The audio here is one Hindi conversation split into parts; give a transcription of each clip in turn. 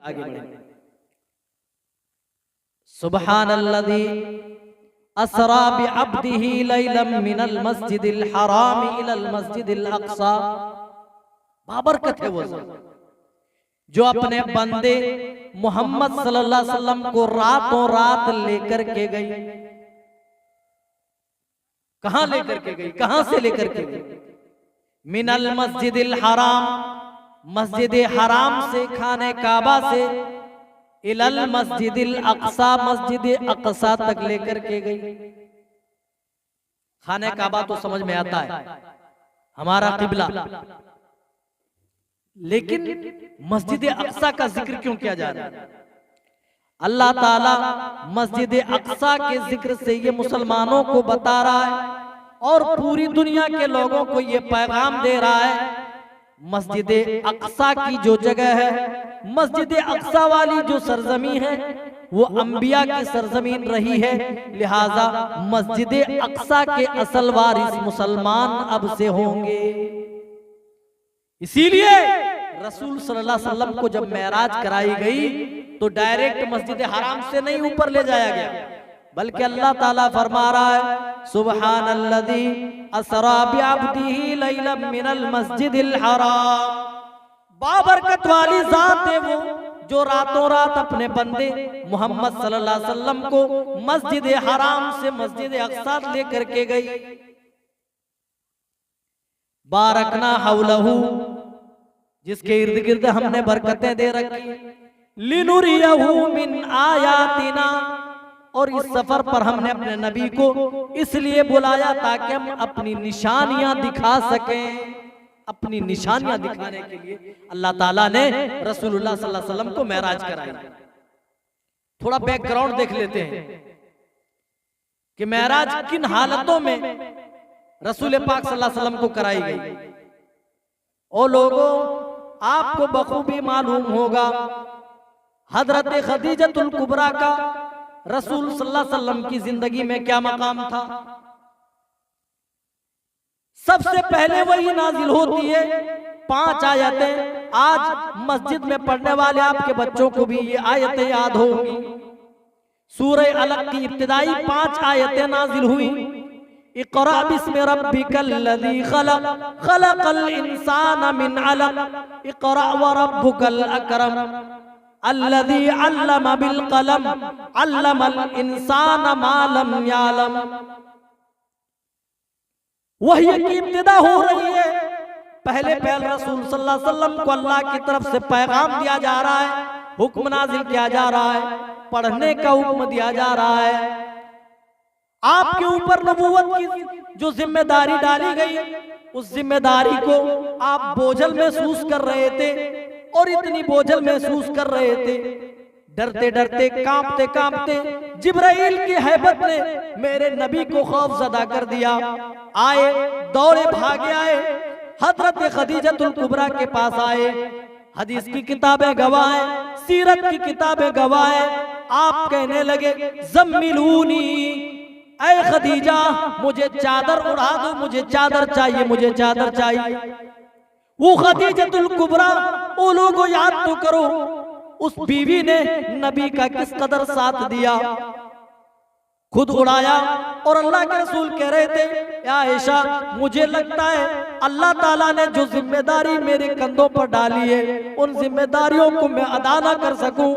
आगे बढ़े। सुब्हानल्लज़ी असरा बिअब्दिही लैलन मिनल मस्जिदिल हराम इलल मस्जिदिल अक़सा। बाबरकत है वो जो अपने बंदे मोहम्मद सल्लल्लाहु अलैहि वसल्लम को रातों रात लेकर के गई। कहां लेकर के गई? कहां से लेकर के गई? मिनल मस्जिदिल हराम, मस्जिद हराम से, खाने काबा से, इलल मस्जिदिल अक़सा, मस्जिद अक़सा तक लेकर के गई। खाने काबा तो समझ में आता है, हमारा किबला, लेकिन मस्जिद अक़सा का जिक्र क्यों किया जा रहा है? अल्लाह ताला मस्जिद अक़सा के जिक्र से ये मुसलमानों को बता रहा है और पूरी दुनिया के लोगों को ये पैगाम दे रहा है, मस्जिद अक़सा की जो जगह है, मस्जिद अक़सा वाली जो सरजमीन है वो अंबिया की सरजमीन रही है, लिहाजा मस्जिद अक़सा के असल वारिस मुसलमान अब से होंगे। इसीलिए रसूल सल्लल्लाहु अलैहि वसल्लम को जब मेराज कराई गई तो डायरेक्ट मस्जिद हराम से नहीं ऊपर ले जाया गया, बल्कि अल्लाह ताला फरमा रहा है सुब्हानल्लज़ी असरा बिअब्दिही लैलन मिनल मस्जिदिल हराम। बाबरकत वाली जात है वो जो रातों रात अपने बंदे मोहम्मद सल्लल्लाहु अलैहि वसल्लम को मस्जिद हराम से मस्जिद अक़सा लेकर के गई। बारकना हौलहू, जिसके इर्द गिर्द हमने बरकतें दे रखी, लिनुरियहू मिन आयातिना, और इस सफर पर हमने अपने नबी को इसलिए बुलाया ताकि हम अपनी निशानियां दिखा सकें। अपनी निशानियां दिखाने के लिए अल्लाह ताला ने रसूलुल्लाह सल्लल्लाहु अलैहि वसल्लम को मेराज कराई। थोड़ा बैकग्राउंड देख लेते हैं कि मेराज किन हालतों में रसूल पाक सल्लल्लाहु अलैहि वसल्लम को कराई गई। ओ लोगों, आपको बखूबी मालूम होगा हजरत खदीजतुल कुबरा का रसूल सल्लल्लाहु अलैहि वसल्लम की जिंदगी में क्या मकाम था। सबसे पहले वही नाजिल होती है 5 आयतें। आज मस्जिद में पढ़ने वाले आपके बच्चों को भी ये आयतें याद होंगी। सूरह अलक की इब्तिदाई 5 आयतें नाजिल हुई। इक़रा बिस्मि रब्बिकल लज़ी खलक़, खलक़ल इंसाना मिन अलक़, इक़रा व रब्बुकल अकरम, अल्लज़ी अल्लम बिल क़लम, अल्लमल इंसाना मा लम यअलम। वही की इब्तिदा हो रही है। पहले रसूल सल्लल्लाहु अलैहि वसल्लम को अल्लाह की तरफ से पैगाम दिया जा रहा है, हुक्म नाजिल किया जा रहा है, पढ़ने का हुक्म दिया जा रहा है। आपके ऊपर नबूवत की जो जिम्मेदारी डाली गई, उस जिम्मेदारी को आप बोझल महसूस कर रहे थे, और इतनी बोझल महसूस कर रहे थे, डरते डरते, कांपते कांपते, जिब्राइल की हैबत ने मेरे नबी को खौफजदा कर दिया। आए, दौड़े भागे आए, हजरत खदीजतुल कुबरा के पास आए। हदीस की किताबें गवाह हैं, सीरत की किताबें गवाह हैं। आप कहने लगे ज़म्मिलूनी, ऐ खदीजा मुझे चादर उड़ा दो, मुझे चादर चाहिए, मुझे चादर चाहिए। वो खदीजतुल कुबरा, वो लोगों याद तो करो, उस बीवी ने नबी का किस कदर साथ दिया, खुद उड़ाया। और अल्लाह के रसूल कह रहे थे, या आयशा मुझे लगता है अल्लाह ताला ने जो जिम्मेदारी मेरे कंधों पर डाली है, उन जिम्मेदारियों को मैं अदा ना कर सकूं,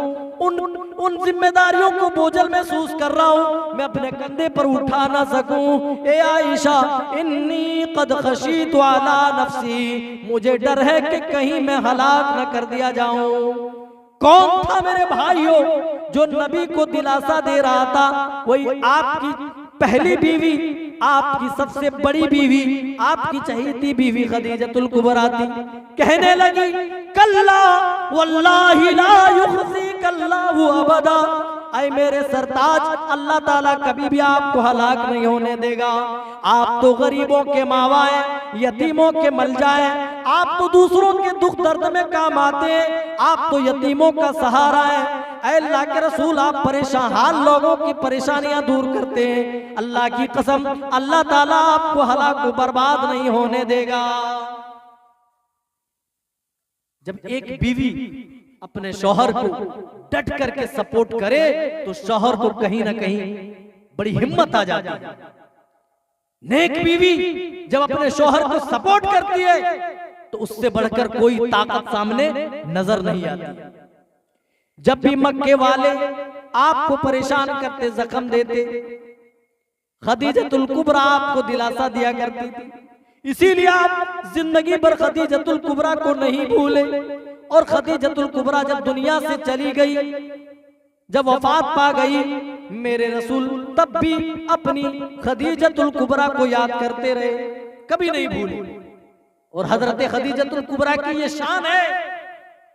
उन जिम्मेदारियों को बोझल महसूस कर रहा हूं, मैं अपने कंधे पर उठा ना सकूं। ए आयशा इन्नी कद खशीतु अला नफ्सी, मुझे डर है कि कहीं मैं हलाक न कर दिया जाऊं। कौन था मेरे भाइयों जो नबी को दिलासा दे रहा था? वही आपकी पहली बीवी, आपकी सबसे बड़ी बीवी, आपकी चहेती बीवी खदीजतुल कुबरा थी। कहने लगी कल्ला वल्लाहि ला युखज़ीकल्लाहु अबदा, ऐ मेरे सरताज, अल्लाह ताला कभी भी आपको हलाक नहीं होने देगा। आप तो गरीबों के मावा हैं, यतीमों के मलजा हैं, आप तो दूसरों के दुख दर्द में काम आते हैं, आप तो यतीमों का सहारा है। ऐ अल्लाह के रसूल, आप परेशान हाल लोगों की परेशानियां दूर करते हैं। अल्लाह की कसम, अल्लाह ताला आपको हलाक बर्बाद नहीं होने देगा। जब एक बीवी अपने शौहर को डट करके सपोर्ट करे तो शौहर को कहीं ना कहीं बड़ी हिम्मत आ जाती है। नेक बीवी जब अपने शौहर को सपोर्ट करती है तो उससे बढ़कर कोई ताकत सामने नजर नहीं आती। जब भी मक्के वाले आपको परेशान करते, जख्म देते, खदीजतुल कुबरा आपको दिलासा दिया करती थी। इसीलिए आप जिंदगी भर खदीजतुल कुबरा को नहीं भूले। और खदीजतुल कुबरा जब दुनिया से चली गई, जब वफात पा गई, मेरे रसूल तब भी अपनी खदीजतुल कुबरा को याद करते रहे, कभी नहीं भूले। और हजरत खदीजतुल कुबरा की ये शान है,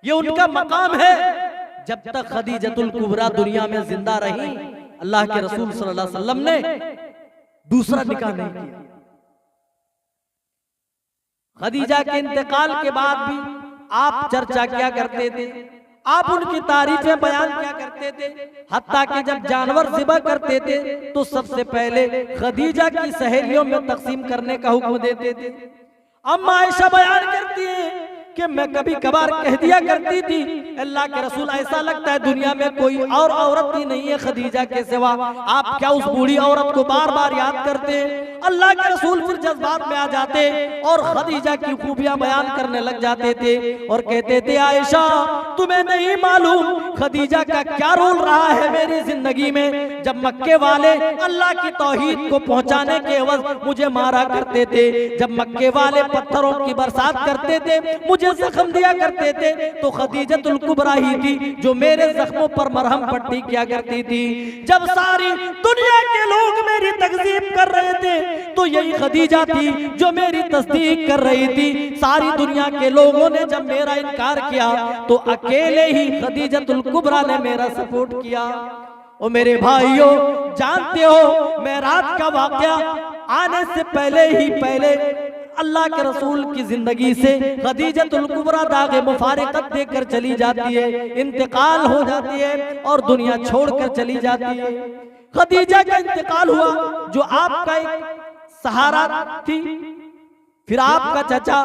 ये उनका मकाम है। जब तक खदीजतुल कुबरा दुनिया में जिंदा रही, अल्लाह के रसूल सल्लल्लाहु अलैहि वसल्लम ने दूसरा निकाह नहीं किया। खदीजा के इंतकाल के बाद भी आप चर्चा क्या करते थे, आप उनकी तारीफें बयान क्या करते थे। हत्ता कि जब जानवर ज़िबा करते थे तो सबसे पहले खदीजा की सहेलियों में तकसीम करने का हुक्म देते थे। अम्मा आयशा बयान करती है कि मैं कभी कभार कह दिया करती थी, अल्लाह के रसूल ऐसा लगता है दुनिया में कोई और औरत ही नहीं है खदीजा के सिवा, आप क्या उस बूढ़ी औरत को बार बार याद करते। अल्लाह के रसूल फिर जज्बात में आ जाते और खदीजा की खूबियां बयान करने लग जाते थे और कहते थे, आयशा तुम्हें नहीं मालूम खदीजा का क्या रोल रहा है मेरी जिंदगी में। जब मक्के वाले अल्लाह की तौहीद को पहुंचाने के एवज मुझे मारा करते थे, जब मक्के वाले पत्थरों की बरसात करते थे, मुझे जख्म दिया करते थे, तो खदीजतुल कुबरा ही थी जो मेरे जख्मों पर मरहम पट्टी किया करती थी। जब सारी दुनिया के लोग मेरी तकजीब कर रहे थे तो यही खदीजा थी जो मेरी तस्दीक कर रही थी। सारी दुनिया के लोगों ने जब मेरा इनकार किया तो अकेले ही खदीजतुल कुबरा ने मेरा सपोर्ट किया। और मेरे भाइयों जानते हो, मेराज का वाकया आने से पहले ही पहले अल्लाह के रसूल की जिंदगी से खदीजतुल कुबरा दागे मुफारिकत देकर चली जाती है, इंतकाल हो जाती है और दुनिया छोड़कर चली जाती है। खदीजा का इंतकाल हुआ जो आपका एक सहारा थी। फिर आपका चचा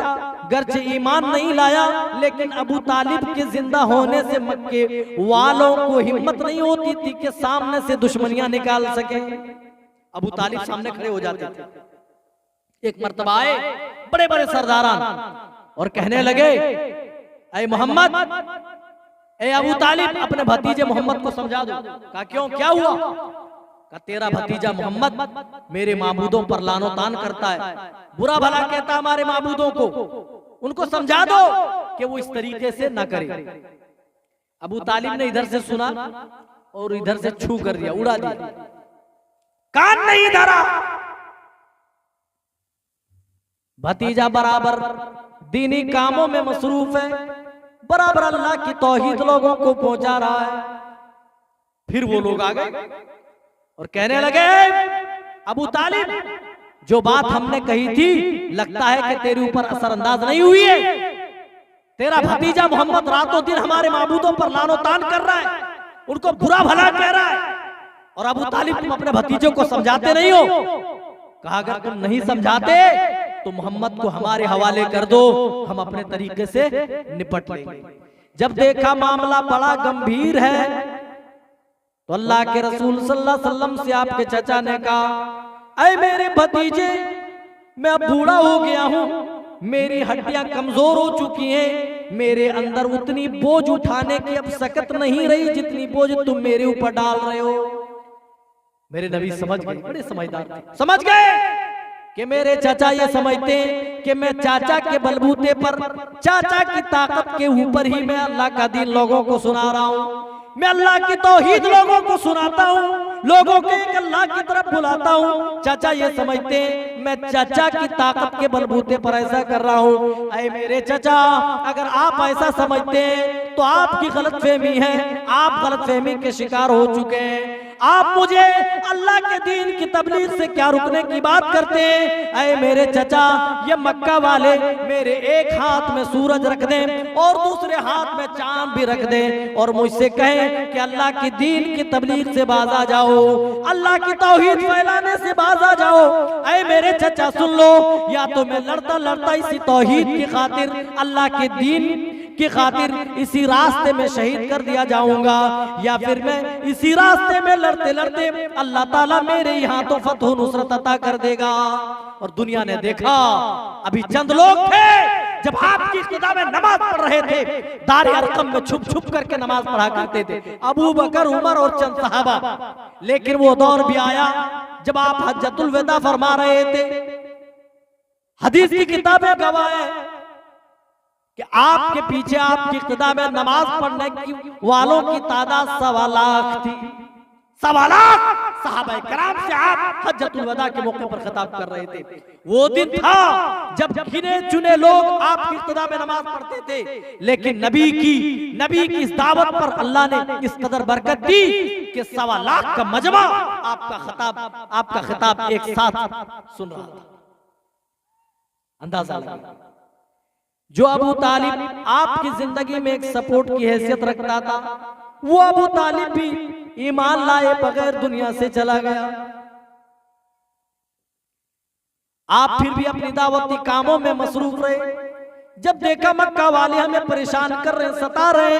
गर्चे ईमान नहीं लाया, लेकिन अबू तालिब के जिंदा होने से मक्के वालों को हिम्मत नहीं होती थी कि सामने से दुश्मनियां निकाल सके। अबू तालिब सामने खड़े हो जाते थे। एक मर्तबा आए बड़े बड़े सरदारान और कहने लगे, ऐ मोहम्मद, ऐ अबू तालिब, अपने भतीजे मोहम्मद को समझा दो। कहा क्यों, क्या हुआ? कहा तेरा भतीजा मोहम्मद मेरे माबूदों पर लानो तान करता है, बुरा भला कहता हमारे माबूदों को, उनको समझा दो कि वो इस तरीके से ना करे। अबू तालिब ने इधर से सुना और इधर से छू कर दिया, उड़ा दिया, कान नहीं धरा। भतीजा बराबर दीनी कामों में मसरूफ है, बराबर अल्लाह की तौहीद लोगों को पहुंचा रहा है। फिर वो लोग आ गए और कहने लगे, अबू तालिब जो बात हमने कही थी लगता है कि तेरे ऊपर असरअंदाज नहीं हुई है। तेरा भतीजा मोहम्मद रातों दिन हमारे माबूदों पर लानो तान कर रहा है, उनको बुरा भला कह रहा है, और अबू तालिब तुम अपने भतीजों को समझाते नहीं हो। कहा अगर तुम नहीं समझाते तो मोहम्मद को हमारे हवाले कर दो, हम अपने तरीके से निपट लेंगे। जब देखा मामला बड़ा गंभीर है तो अल्लाह के रसूल सल्लल्लाहु अलैहि वसल्लम से आपके चचा ने कहा, ऐ मेरे भतीजे, मैं अब बूढ़ा हो गया हूँ, मेरी हड्डियां कमजोर हो चुकी हैं, मेरे अंदर उतनी बोझ उठाने की अब सकत नहीं रही जितनी बोझ तुम मेरे ऊपर डाल रहे हो। मेरे नबी समझ गए, बड़े समझदार थे, समझ गए कि मेरे चाचा ये समझते हैं कि मैं चाचा के बलबूते पर, चाचा की ताकत के ऊपर ही मैं अल्लाह का दीन लोगों को सुना रहा हूँ, मैं अल्लाह की तौहीद लोगों को सुनाता हूँ, लोगों को एक अल्लाह की तरफ बुलाता हूँ। चाचा ये समझते हैं मैं चाचा की ताकत के बलबूते पर ऐसा कर रहा हूँ। ऐ मेरे चाचा, अगर आप ऐसा समझते हैं तो आपकी गलतफहमी है, आप गलतफहमी के शिकार हो चुके हैं। आप मुझे अल्लाह के दीन की तबलीग से क्या रुकने की बात करते हैं? ऐ मेरे चचा, ये मक्का वाले मेरे एक हाथ में सूरज रख दें और दूसरे हाथ में चांद भी रख दें और मुझसे कहें कि अल्लाह की दीन की तबलीग से बाज आ जाओ, अल्लाह की तौहीद फैलाने से बाज आ जाओ। ऐ मेरे चचा सुन लो, या तो मैं लड़ता लड़ता इसी तौहीद की खातिर, अल्लाह के दीन की खातिर इसी रास्ते में शहीद कर दिया जाऊंगा, या फिर मैं इसी रास्ते में लड़ते लड़ते अल्लाह ताला मेरे यहाँ तो फतह नुसरत अता कर देगा। और दुनिया ने देखा, अभी चंद लोग थे जब आपकी इक्तिदा में नमाज पढ़ रहे थे, दारे अरकम में छुप छुप करके नमाज पढ़ा करते थे, अबू बकर, उमर और चंद साहबा। लेकिन वो दौर भी आया जब आप हज्जतुल विदा फरमा रहे थे। हदीस की किताबें गवाह है कि आपके पीछे आपकी इक्तिदा में नमाज पढ़ने की वालों की तादाद 1.25 लाख थी। 1.25 लाख सहाबा कराम से आप हज्जतुल वदा के मौके पर खिताब कर रहे थे। वो दिन था जब गिने चुने लोग आपकी इक्तिदा में नमाज पढ़ते थे, लेकिन नबी की इस दावत पर अल्लाह ने इस कदर बरकत दी कि 1.25 लाख का मजमा आपका खिताब एक साथ सुन रहा था। अंदाजा लगा। जो अबू तालिब आपकी जिंदगी में एक सपोर्ट की हैसियत रखता था, वो अबू तालिब भी ईमान लाए बगैर दुनिया से चला गया। आप फिर भी अपनी दावती कामों में मसरूफ रहे। जब देखा मक्का वाले हमें परेशान कर रहे, सता रहे,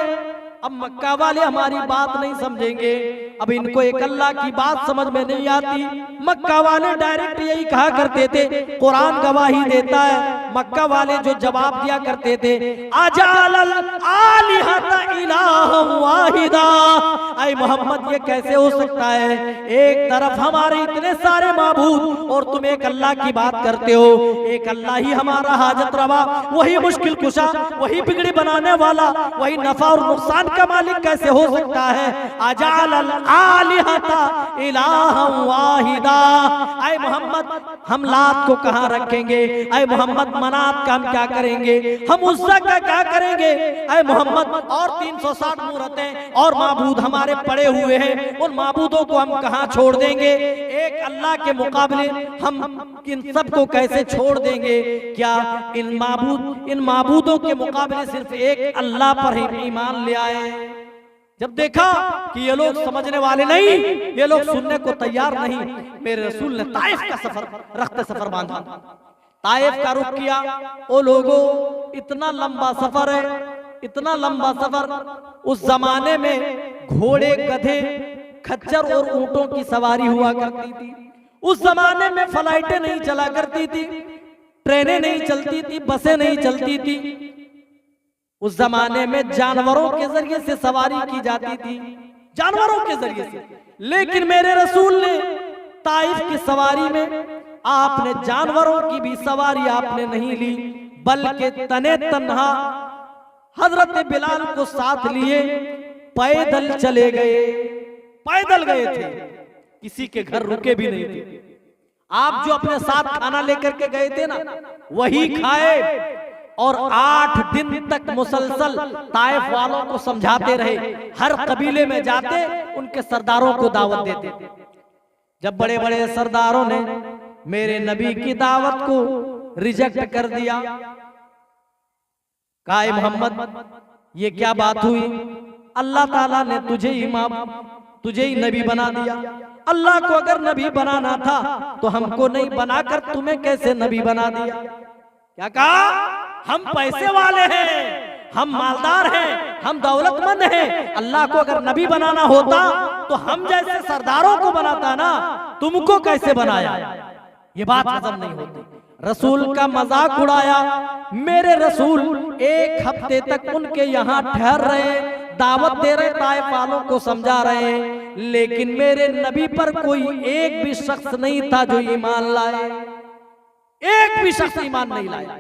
अब मक्का वाले हमारी बात नहीं समझेंगे, अब इनको एक अल्लाह की बात समझ में नहीं आती। मक्का वाले डायरेक्ट यही कहा करते थे, कुरान गवाही देता है, मक्का वाले जो जवाब दिया करते थे, अजालल आलिहता इलाहम वाहिदा, ऐ मोहम्मद ये कैसे हो सकता है, एक तरफ हमारे इतने सारे माबूद और तुम एक अल्लाह की बात करते हो। एक अल्लाह ही हमारा हाजत रवा, वही मुश्किल कुशा, वही बिगड़ी बनाने वाला, वही नफा और नुकसान का मालिक कैसे हो सकता है। अजालल आलिहता इलाहम वाहिदा, ऐ मोहम्मद हम लात को कहां रखेंगे, ऐ मोहम्मद मनात का हम क्या करेंगे, हम उस्सा का क्या करेंगे, ऐ मोहम्मद और 360 मूरतें और माबूद हमारे पड़े हुए हैं, उन माबूदों को हम कहां छोड़ देंगे। एक अल्लाह के मुकाबले हम इन सबको कैसे छोड़ देंगे। क्या इन माबूदों के मुकाबले सिर्फ एक अल्लाह पर ही ईमान ले आए। जब देखा कि ये लोग समझने वाले नहीं, ये लोग सुनने को तैयार नहीं, मेरे रसूल ने ताइफ का सफर बांधा, ताइफ का रुख किया। ओ लोगों, इतना लंबा सफर है, इतना लंबा सफर। उस जमाने में घोड़े, गधे, खच्चर और ऊंटों की सवारी हुआ करती थी। उस जमाने में फ्लाइटें नहीं चला करती थी, ट्रेनें नहीं चलती थी, बसें नहीं चलती थी। उस जमाने में जानवरों के जरिए से सवारी की जाती थी, जानवरों के जरिए से। लेकिन मेरे रसूल ने ताइफ की सवारी में आपने जानवरों की भी सवारी आपने नहीं ली, बल्कि तने तन्हा हजरत बिलाल को साथ लिए पैदल चले गए, पैदल गए थे, किसी के घर रुके भी नहीं थे। आप जो अपने साथ खाना लेकर के गए थे ना, वही खाए और 8 दिन तक मुसलसल ताइफ वालों को समझाते रहे। हर कबीले में जाते उनके सरदारों को दावत देते। जब बड़े बड़े सरदारों ने मेरे नबी की दावत को रिजेक्ट कर दिया, कहा मोहम्मद ये क्या बात हुई, अल्लाह ताला ने तुझे ही नबी बना दिया। अल्लाह को अगर नबी बनाना था तो हमको नहीं बनाकर तुम्हें कैसे नबी बना दिया। क्या कहा, हम पैसे वाले हैं, हम मालदार हैं, हम दौलतमंद हैं, अल्लाह को अगर नबी बनाना होता तो हम जैसे सरदारों को बनाता ना, तुमको कैसे बनाया। ये बात हजम नहीं होती। रसूल का मजाक उड़ाया। मेरे रसूल 1 हफ्ते तक उनके यहाँ ठहर रहे, दावत दे रहे, ताइफ वालों को समझा रहे, लेकिन मेरे नबी पर कोई एक भी शख्स नहीं था जो ईमान लाए, एक भी शख्स ईमान नहीं लाया।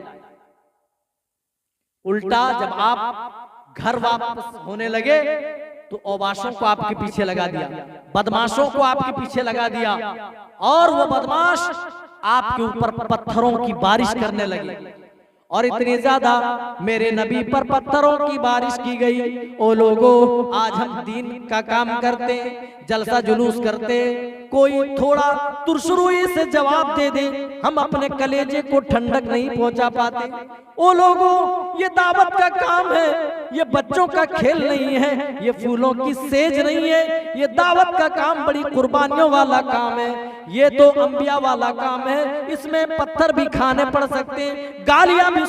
उल्टा जब आप घर वापस होने लगे तो औबाशों को आपके पीछे लगा दिया, बदमाशों को आपके पीछे लगा दिया, और वो बदमाश आपके ऊपर पत्थरों की बारिश करने लगे। और इतनी ज्यादा मेरे नबी पर पत्थरों की बारिश की गई। ओ लोगों, आज हम दीन का काम करते, जलसा जुलूस करते, कोई थोड़ा तुरसुरुई से जवाब दे दे, हम अपने कलेजे को ठंडक नहीं पहुंचा पाते। ओ लोगों, ये दावत का काम है, ये बच्चों का खेल नहीं है, ये फूलों की सेज नहीं है। ये दावत का काम बड़ी कुर्बानियों वाला काम है, ये तो अंबिया वाला काम है। इसमें पत्थर भी खाने पड़ सकते हैं, गालियां भी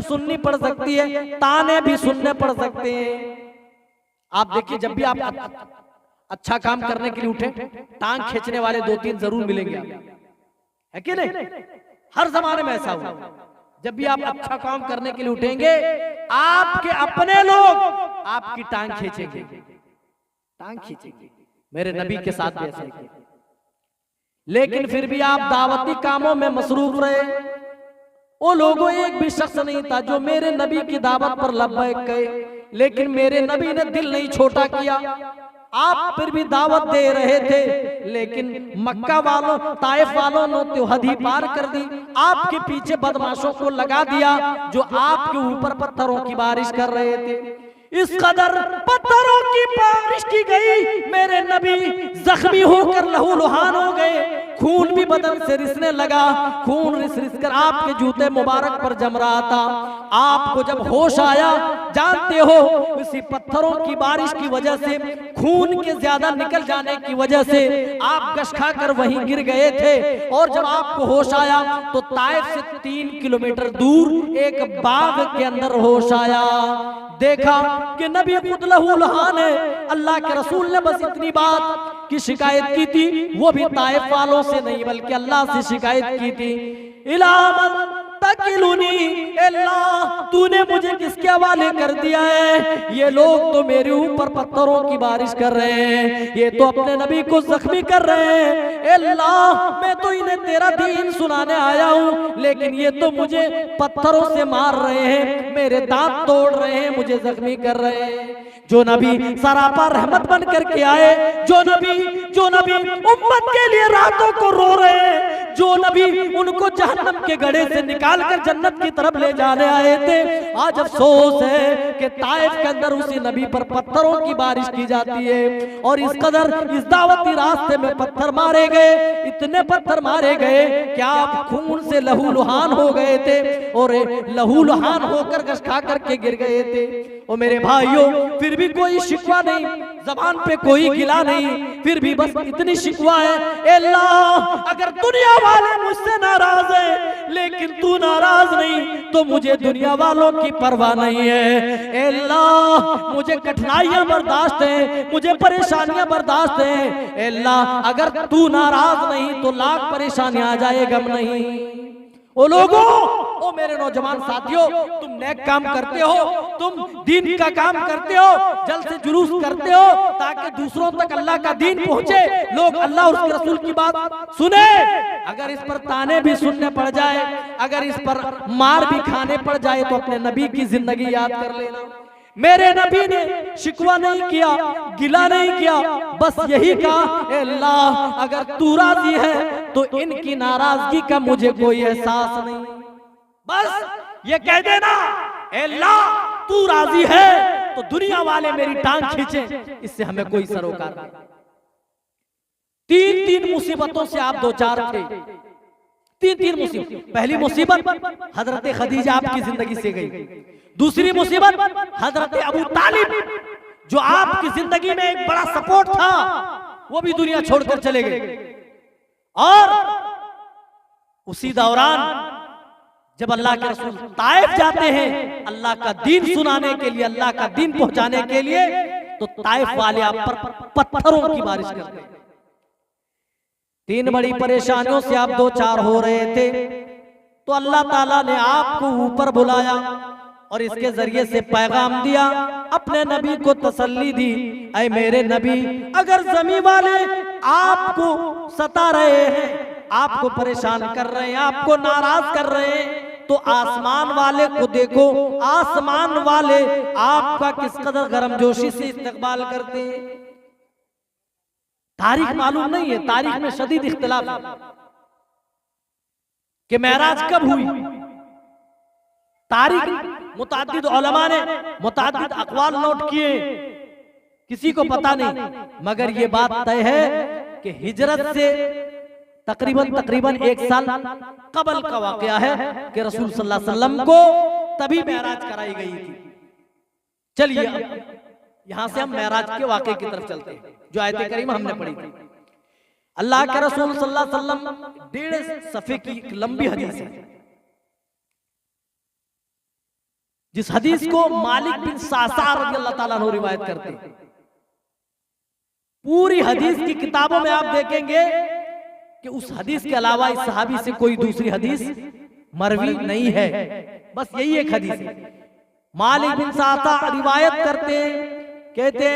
सुननी पड़ सकती है, ताने भी सुनने पड़ सकते हैं। आप देखिए, जब भी आप अच्छा काम करने के लिए उठे, टांग खींचने वाले 2-3 जरूर मिलेंगे, है कि नहीं? हर जमाने में ऐसा हुआ। जब भी आप अच्छा काम करने के लिए उठेंगे, आपके अपने लोग आपकी टांग खींचेंगे, टांग खींचेंगे। मेरे नबी के साथ भी ऐसा किया, लेकिन फिर भी आप दावती कामों में मसरूफ रहे। वो लोगों, एक भी शख्स नहीं था जो मेरे नबी की दावत पर लब्बैक कहे, लेकिन मेरे नबी ने दिल नहीं छोटा किया। आप फिर भी दावत दे रहे थे, लेकिन मक्का वालों, ताइफ वालों ने तो हद ही पार कर दी। आपके पीछे बदमाशों को लगा दिया जो आपके ऊपर पत्थरों की बारिश कर रहे थे। इस कदर पत्थरों की बारिश की गई, मेरे नबी जख्मी होकर लहूलुहान हो गए, खून भी बदन से रिसने लगा। खून रिस रिस कर आपके जूते मुबारक पर जम रहा था। आपको जब होश आया, जानते हो, इसी पत्थरों की बारिश की वजह से, खून के ज्यादा निकल जाने की वजह से आप गश खाकर वहीं गिर गए थे। और जब आपको होश आया तो ताइफ से 3 किलोमीटर दूर एक बाग के अंदर होश आया। देखा कि नबी खुद लहूलुहान है। अल्लाह के रसूल ने बस इतनी बात की शिकायत की थी, वो भी ताइफ वालों से नहीं बल्कि अल्लाह से शिकायत की थी। इलामन तकिलुनी, अल्लाह तूने मुझे किसके हवाले कर दिया है? ये लोग तो मेरे ऊपर पत्थरों की बारिश कर रहे हैं, ये तो अपने नबी को जख्मी कर रहे हैं। अल्लाह, मैं तो इन्हें तेरा दीन सुनाने आया हूँ, लेकिन ये तो मुझे पत्थरों से मार रहे हैं, मेरे दांत तोड़ रहे हैं, मुझे जख्मी कर रहे हैं। जो नबी सरापा रहमत बन करके आए, जो नबी उम्मत के लिए रातों को रो रहे हैं, जो नबी उनको जहन्नम के गड्ढे से निकाल कर जन्नत की तरफ ले जाने आए थे, आज अफसोस है कि ताइफ के अंदर उसी नबी पर पत्थरों की बारिश की जाती है। और इस कदर इस दावती रास्ते में पत्थर मारे गए, इतने पत्थर मारे गए कि आप खून से लहूलुहान हो गए थे और लहूलुहान होकर गश खा करके गिर गए थे। और मेरे भाइयों, फिर भी कोई शिकवा नहीं, जबान पे कोई गिला नहीं, फिर भी बस इतनी शिकवा है, अल्लाह अगर दुनिया वाले मुझसे नाराज है, लेकिन तू नाराज नहीं तो मुझे दुनिया वालों की परवाह नहीं है। अल्लाह मुझे कठिनाइयां बर्दाश्त है, मुझे परेशानियां बर्दाश्त है। अल्लाह अगर तू नाराज नहीं तो लाख परेशानियां आ जाए, गम नहीं। ओ लोगों, ओ मेरे नौजवान साथियों, तुम नेक काम करते हो, तुम दीन का काम करते हो, जल्द से जुलूस करते हो ताकि दूसरों तक अल्लाह का दीन पहुंचे, लोग अल्लाह और उसके रसूल की बात सुने। अगर इस पर ताने भी सुनने पड़ जाए, अगर इस पर मार भी खाने पड़ जाए, तो अपने नबी की जिंदगी याद कर लेना। मेरे नबी ने शिकवा नहीं किया, गिला नहीं किया, बस यही कहा, अल्लाह अगर तू राजी है तो इनकी नाराजगी का मुझे कोई एहसास नहीं। बस ये कह देना, अल्लाह तू राजी है तो दुनिया वाले मेरी टांग खींचे, इससे हमें कोई सरोकार नहीं। 3 मुसीबतों से आप 2-4 थे, 3 मुसीबत। पहली मुसीबत हजरत खदीजा आपकी जिंदगी से गई। दूसरी मुसीबत हजरत अबू तालिब, जो आपकी जिंदगी में एक बड़ा सपोर्ट था, वो भी दुनिया छोड़कर चले गए। और उसी दौरान जब अल्लाह के रसूल ताइफ जाते हैं अल्लाह का दीन सुनाने के लिए, अल्लाह का दीन पहुंचाने के लिए, तो ताइफ वाले आप पर पत्थरों की बारिश करते हैं। 3 बड़ी परेशानियों से आप 2-4 हो रहे थे, तो अल्लाह ताला ने आपको ऊपर बुलाया और इसके जरिए से पैगाम दिया, अपने नबी को तसल्ली दी, ऐ मेरे नबी अगर ज़मीन वाले आपको सता रहे हैं, आपको परेशान कर रहे हैं, आपको नाराज कर रहे हैं, तो आसमान वाले को देखो, आसमान वाले आपका किस कदर गर्मजोशी से इस्तकबाल करते हैं। तारीख मालूम नहीं है, तारीख में शदीद इख्तिलाफ है कि मेराज कब हुई। तारीख मुताद्दिद उलमा ने मुताद्दिद अक़वाल नोट किए, किसी को पता नहीं, मगर ये बात तय है कि हिजरत से तकरीबन 1 साल कबल का वाकया है कि रसूल सल्लल्लाहु अलैहि वसल्लम को तभी मेराज कराई गई थी। चलिए यहां से हम मेराज के वाकये की तरफ चलते हैं जो आयत करीमा हमने पढ़ी थी। अल्लाह के रसूल सल्लल्लाहु अलैहि वसल्लम 1.5 सफ़े की एक लंबी हदीस है, जिस हदीस को मालिक बिन सासार रज़ियल्लाहु ताला अन्हु रिवायत करते हैं। पूरी हदीस की किताबों में आप देखेंगे कि उस हदीस के अलावा इस सहाबी से कोई दूसरी हदीस मरवी नहीं है, बस यही एक हदीस है। मालिक बिन सासार रिवायत करते कहते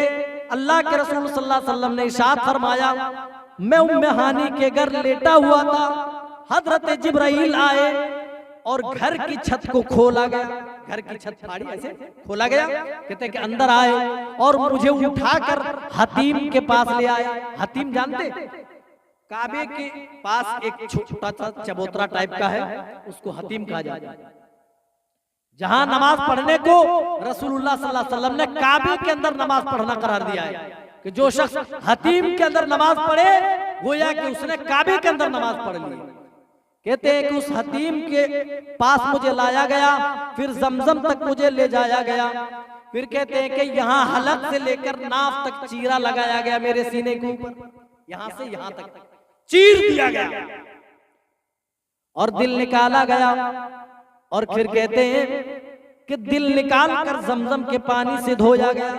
अल्लाह के रसूल सल्लल्लाहु अलैहि वसल्लम ने इरशाद फरमाया, मैं उम्मे हानी के घर लेटा हुआ था, हजरत जिब्राइल आए और घर की छत को खोला गया, घर की छत फाड़ी ऐसे खोला गया, कहते कि अंदर आए और मुझे उठाकर हतीम के पास ले आए। हतीम जानते, काबे के पास एक छोटा सा चबूतरा टाइप का है, उसको हतीम कहा जाता है। जहां नमाज पढ़ने को रसूलुल्लाह सल्लल्लाहु अलैहि वसल्लम ने काबे के अंदर नमाज पढ़ना करार दिया है कि जो शख्स हतीम के अंदर नमाज पढ़े गोया कि उसने काबे के अंदर नमाज पढ़ ली। कहते हैं कि उस हतीम के पास मुझे लाया गया, फिर जमजम तक मुझे ले जाया गया, फिर कहते हैं कि यहाँ हलक से लेकर नाफ तक चीरा लगाया गया मेरे सीने के ऊपर, यहाँ से यहाँ तक चीर दिया गया और दिल निकाला गया। और फिर कहते हैं कि दिल निकाल कर जमजम के पानी से धोया गया,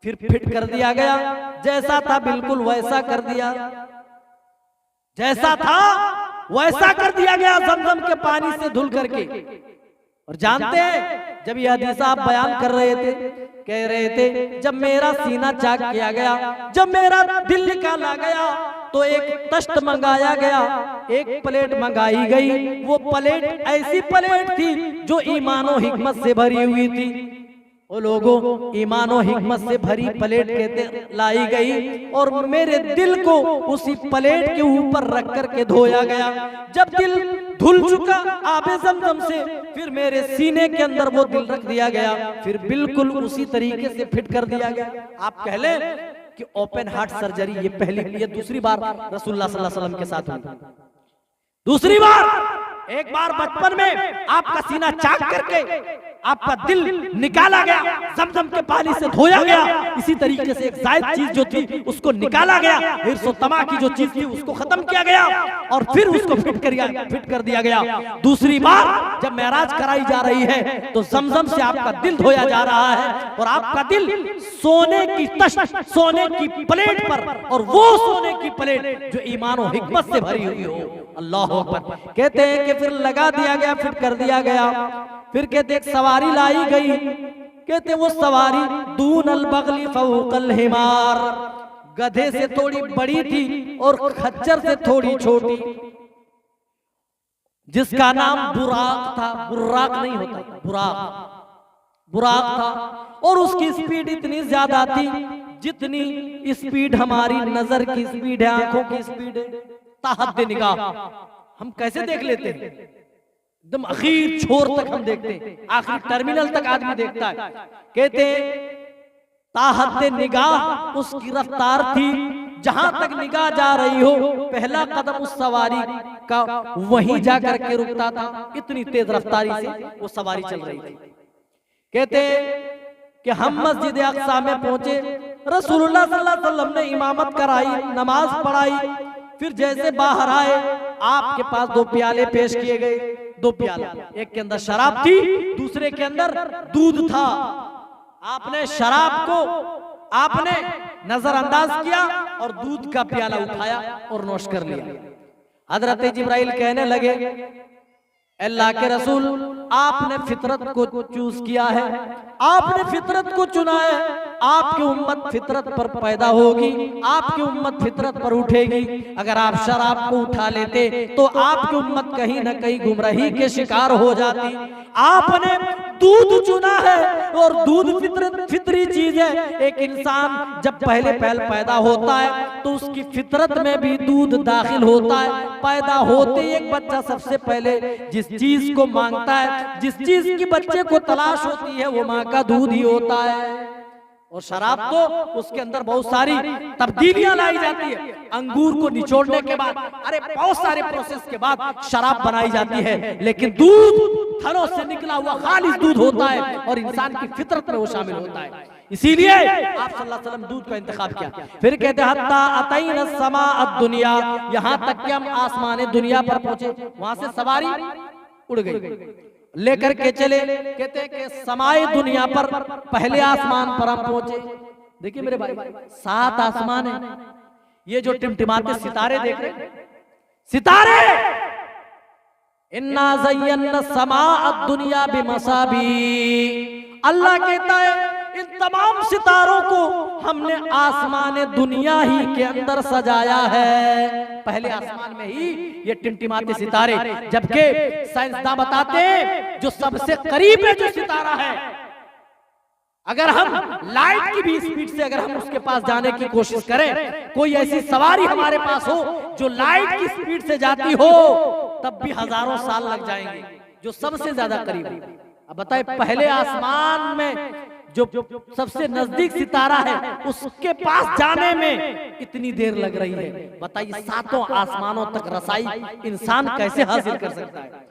फिर फिट कर दिया गया, जैसा था बिल्कुल वैसा कर दिया, जैसा था वैसा कर दिया गया जमजम के पानी से धुल करके। और जानते हैं जब यह हदीस आप बयान कर रहे थे, कह रहे थे जब मेरा सीना चाक किया गया, जब मेरा दिल निकाला गया तो एक तश्त मंगाया गया, एक प्लेट मंगाई गई। वो प्लेट ऐसी प्लेट थी जो ईमान और हिकमत से भरी हुई थी। वो लोगों ईमान और हिकमत से भरी प्लेट कहते लाई गई और मेरे दिल को उसी प्लेट के ऊपर रख करके धोया गया। जब दिल धुल चुका आबे जमजम से, फिर मेरे सीने के अंदर वो दिल रख दिया गया, फिर बिल्कुल उसी तरीके से फिट कर दिया गया। आप कह लें कि ओपन हार्ट सर्जरी ये दूसरी बार रसूलुल्लाह सल्लल्लाहु अलैहि वसल्लम के साथ हुई। दूसरी बार, एक बार बचपन में आपका सीना चाक करके आपका दिल निकाला गया, जमजम के पानी से धोया गया, इसी तरीके से एक जायद चीज जो थी उसको निकाला गया, हिर्स और तमा की जो चीज थी उसको खत्म किया गया और फिर उसको फिट कर दिया गया। दूसरी बार जब मेराज कराई जा रही है तो जमजम से आपका दिल धोया जा रहा है और आपका दिल सोने की तश्त, सोने की प्लेट पर, और वो सोने की प्लेट जो ईमान और हिकमत से भरी हुई हो। अल्लाह अकबर। कहते हैं कि फिर लगा दिया गया, फिट कर दिया गया। फिर कहते एक सवारी लाई गई, कहते वो सवारी दून अल बगली फौकल हिमार, गधे से थोड़ी बड़ी थी और खच्चर से थोड़ी छोटी, जिसका नाम बुराक था। बुर्राक नहीं होता, बुराक था। और उसकी स्पीड इतनी ज्यादा थी जितनी स्पीड हमारी नजर की स्पीड है, आंखों की स्पीड है। ताहद्दे निगाह हम कैसे देख लेते हैं, एकदम आखिर छोर तक हम देखते हैं, आखिर टर्मिनल तक आदमी देखता है। कहते ताहद्दे निगाह उसकी रफ्तार थी, जहां तक निगाह जा रही हो पहला कदम उस सवारी का वहीं जाकर के रुकता था, इतनी तेज रफ्तारी से वो सवारी चल रही थी। कहते कि हम मस्जिद अक्सा में पहुंचे, रसूलुल्लाह सल्लल्लाहु अलैहि वसल्लम ने इमामत कराई, नमाज पढ़ाई। फिर जैसे बाहर आए आपके पास 2 प्याले पेश किए गए, 2 प्याले, एक के अंदर शराब थी, दूसरे के अंदर दूध था। आपने शराब को आपने नजरअंदाज किया और दूध का प्याला उठाया और नोश कर लिया। हजरत जिब्राइल कहने लगे, अल्लाह के रसूल आपने फितरत को चूज किया है, आपने फितरत को चुना है, आपकी उम्मत फितरत पर पैदा होगी, आपकी उम्मत फितरत पर उठेगी। अगर आप शराब को उठा लेते तो आपकी उम्मत कहीं न कहीं गुमराही के शिकार हो जाती। आपने दूध चुना है और दूध फितरी चीज है। एक इंसान जब पहले पैदा होता है तो उसकी फितरत में भी दूध दाखिल होता है। पैदा होते ही एक बच्चा सबसे पहले जिस चीज को मांगता है, जिस चीज की बच्चे को तलाश होती है, वो माँ का दूध ही होता है। और शराब तो उसके अंदर बहुत सारी तब्दीलियां लाई जाती है। अंगूर को निचोड़ने के बाद, अरे बहुत सारे प्रोसेस के बाद शराब बनाई जाती है, लेकिन दूध थनों से निकला हुआ खालिस दूध होता है और इंसान की फितरत में वो शामिल होता है। इसीलिए आप सल्लल्लाहु अलैहि वसल्लम दूध का इंतखाब किया। फिर कहते हैं हत्ता अतैना समा दुनिया, यहाँ तक कि हम आसमान दुनिया पर पहुंचे, वहां से सवारी उड़ गई, लेकर के चले। कहते हैं कि समाए दुनिया पर, पहले आसमान पर हम पहुंचे। देखिए मेरे भाई, 7 आसमान है। ये जो टिमटिमाते सितारे देख रहे हैं, सितारे, इन्ना ज़य्यना समाअ दुनिया बिमसाबी। अल्लाह कहता है इन तमाम सितारों को हमने आसमान दुनिया ही के अंदर सजाया है। पहले आसमान में ही ये टिमटिमाते सितारे, जबकि साइंसदान बताते हैं जो सबसे करीब है जो सितारा है, अगर हम लाइट की भी स्पीड से अगर हम उसके पास जाने की कोशिश करें, कोई ऐसी सवारी हमारे पास हो जो लाइट की स्पीड से जाती हो, तब भी हजारों साल लग जाएंगे, जो सबसे ज्यादा करीब है। अब बताए, पहले आसमान में जो सबसे नजदीक सितारा है उसके पास जाने में इतनी देर लग रही है। बताइए 7 आसमानों तक रसाई इंसान कैसे हासिल कर सकता है।